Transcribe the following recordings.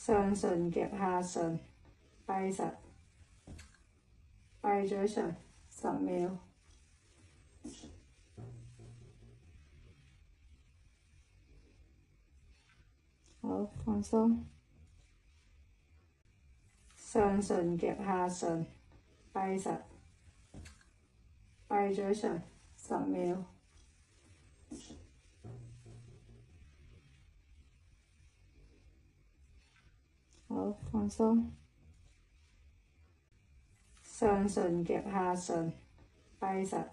上唇夾下唇，閉實，閉嘴唇10秒。好，放鬆。上唇夾下唇，閉實，閉嘴唇10秒。好，放鬆。上唇夾下唇，閉實，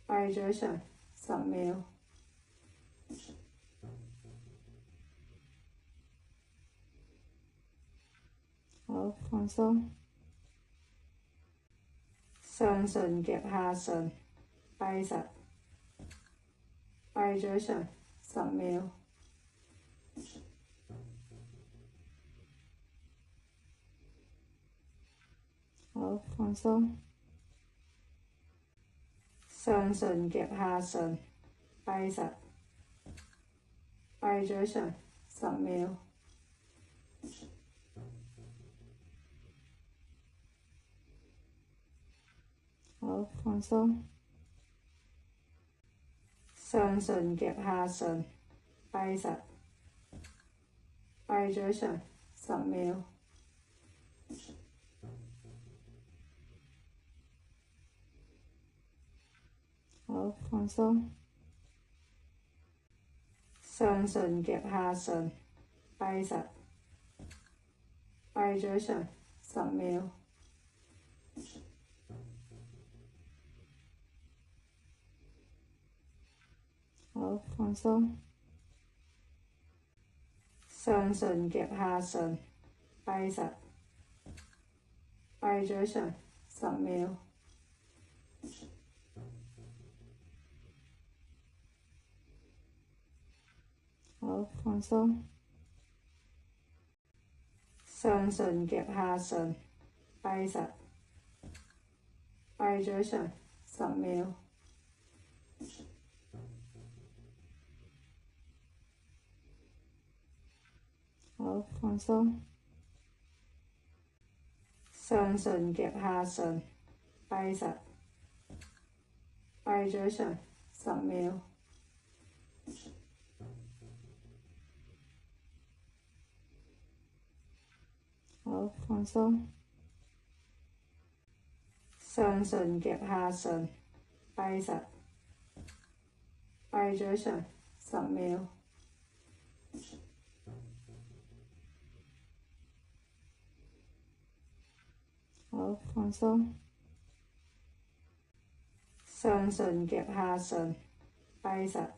閉嘴唇10秒。好，放鬆。上唇夾下唇，閉實，閉嘴唇10秒。好，放鬆。上唇夾下唇，閉實，閉嘴唇10秒。好，放鬆。上唇夾下唇，閉實，閉嘴唇10秒。好，放鬆。上唇夾下唇，閉實，閉嘴唇10秒。好，放鬆。上唇夾下唇，閉實，閉嘴唇10秒。好，放鬆。上唇夾下唇，閉實，閉嘴唇10秒。好，放鬆。上唇夾下唇，閉實，閉嘴唇10秒。好，放鬆。上唇夾下唇，閉實，閉嘴唇10秒。好，放鬆。上唇夾下唇，閉實，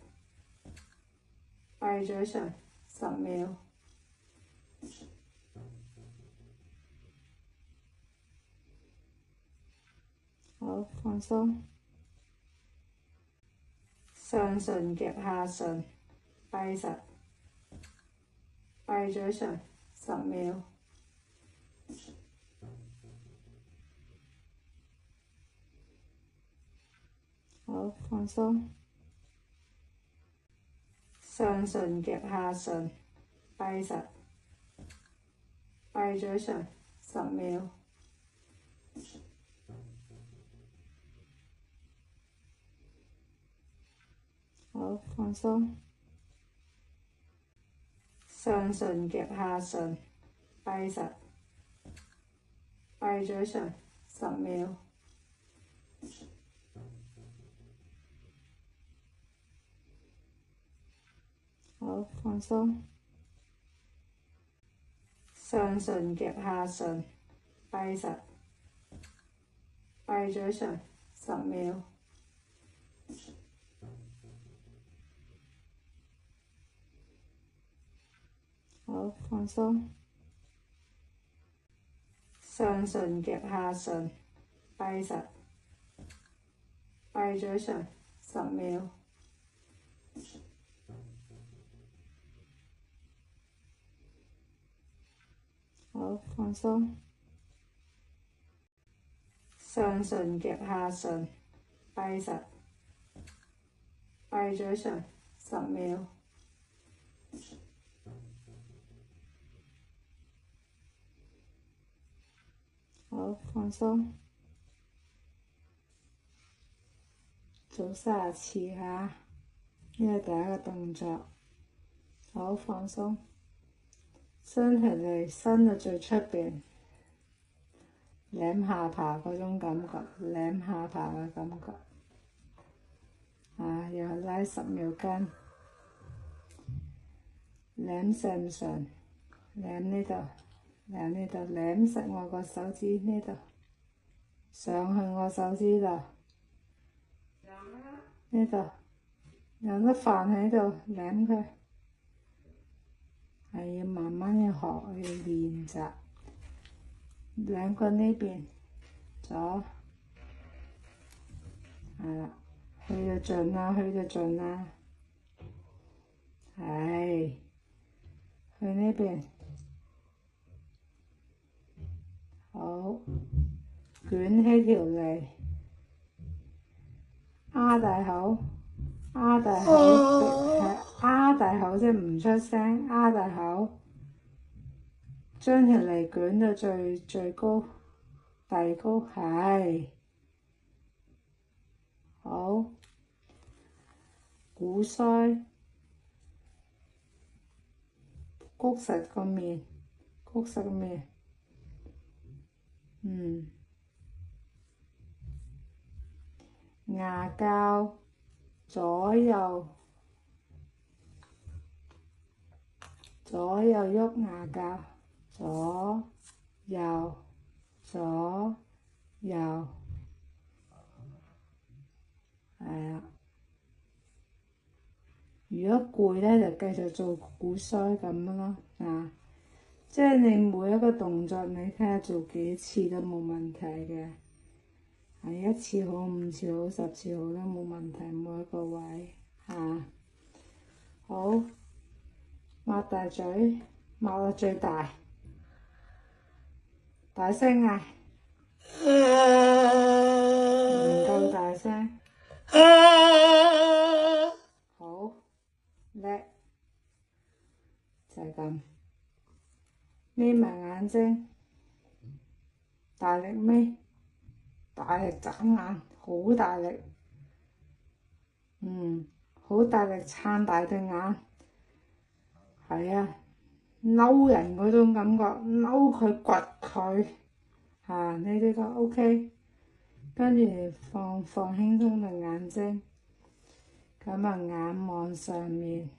閉嘴唇10秒。好，放鬆。上唇夾下唇，閉實，閉嘴唇10秒。好，放鬆。上唇夾下唇，閉實，閉嘴唇10秒。好，放鬆。上唇夾下唇，閉實，閉嘴唇10秒。好，放鬆。上唇夾下唇，閉實，閉嘴唇10秒。好，放鬆。上唇夾下唇，閉實，閉嘴唇10秒。好，放鬆。上唇夾下唇，閉實，閉嘴唇10秒。手放鬆，做30次嚇，呢係第一個動作。好，放鬆，身體嚟伸到最出邊，舐下巴嗰種感覺，舐下巴嘅感覺。又拉10秒筋，舐順唔順？舐呢度，舐呢度，舐實我個手指呢度，上去我手指度，呢度有粒飯喺度，舐佢。係要慢慢去學去練習。兩個呢邊，左，係啦，去到盡啦，去到盡啦，係，去呢邊，好，捲起條脷，擘大口，擘大口，擘大口即係唔出聲，擘大口。將條脷捲到最高，遞高，係，好，鼓腮，谷實個面，谷實個面，牙較左右喐牙較。左右，左右，係啊。如果攰咧，就繼續做鼓腮咁咯。即係你每一個動作，你睇下做幾次都冇問題嘅。係1次好、5次好、10次好都冇問題，每一個位好，擘大嘴，擘到最大。大聲嗌，唔夠大聲，好叻，就係咁。眯埋眼睛，大力眯，大力眨眼，好大力，好大力撐大對眼，係啊。嬲人嗰種感覺，嬲佢掘佢，呢啲個 OK， 跟住放輕鬆對眼睛，咁眼望上面，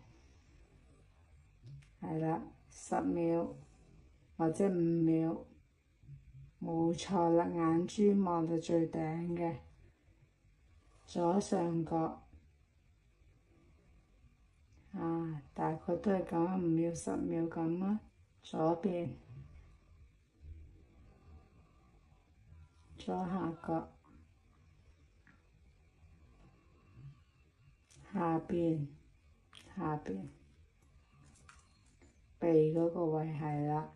係啦，10秒或者5秒，冇錯啦，眼珠望到最頂嘅左上角。大概都係咁，5秒、10秒咁啦。左邊，左下角，下邊，鼻嗰個位係啦，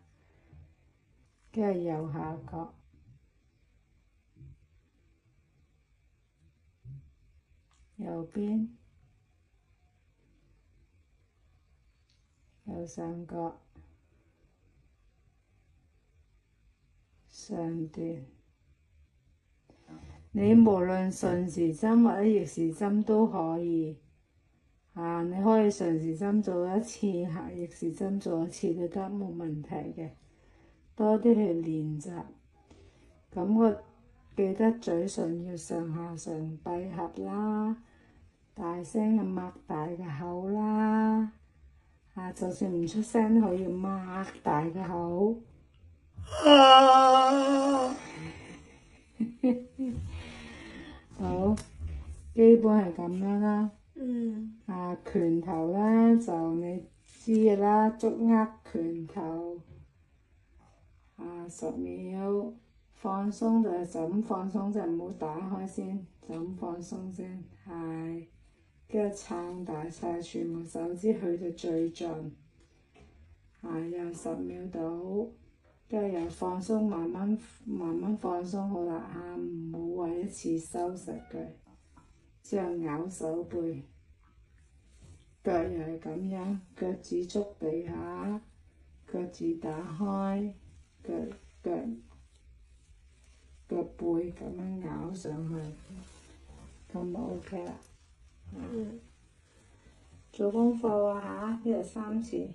跟住右下角，右邊。右上角，上段，你無論順時針或者逆時針都可以，你可以順時針做1次，逆時針做1次都得，冇問題嘅。多啲去練習，咁記得嘴唇要上下唇閉合啦，大聲擘大個口啦。就算唔出聲，可以擘大個口。好，基本係咁樣啦。拳頭咧就你知嘅啦，捉握拳頭。10秒，放鬆就咁放鬆，就唔好打開先，就咁放鬆先，係。跟住撐大晒全部手指去到最盡，又10秒到，跟住又放鬆，慢慢放鬆好啦，唔好話一次收實佢，之後咬手背，腳又係咁樣，腳趾觸地下，腳趾打開，腳個背咁樣咬上去，咁就 OK 啦。做功課喎嚇，一日3次。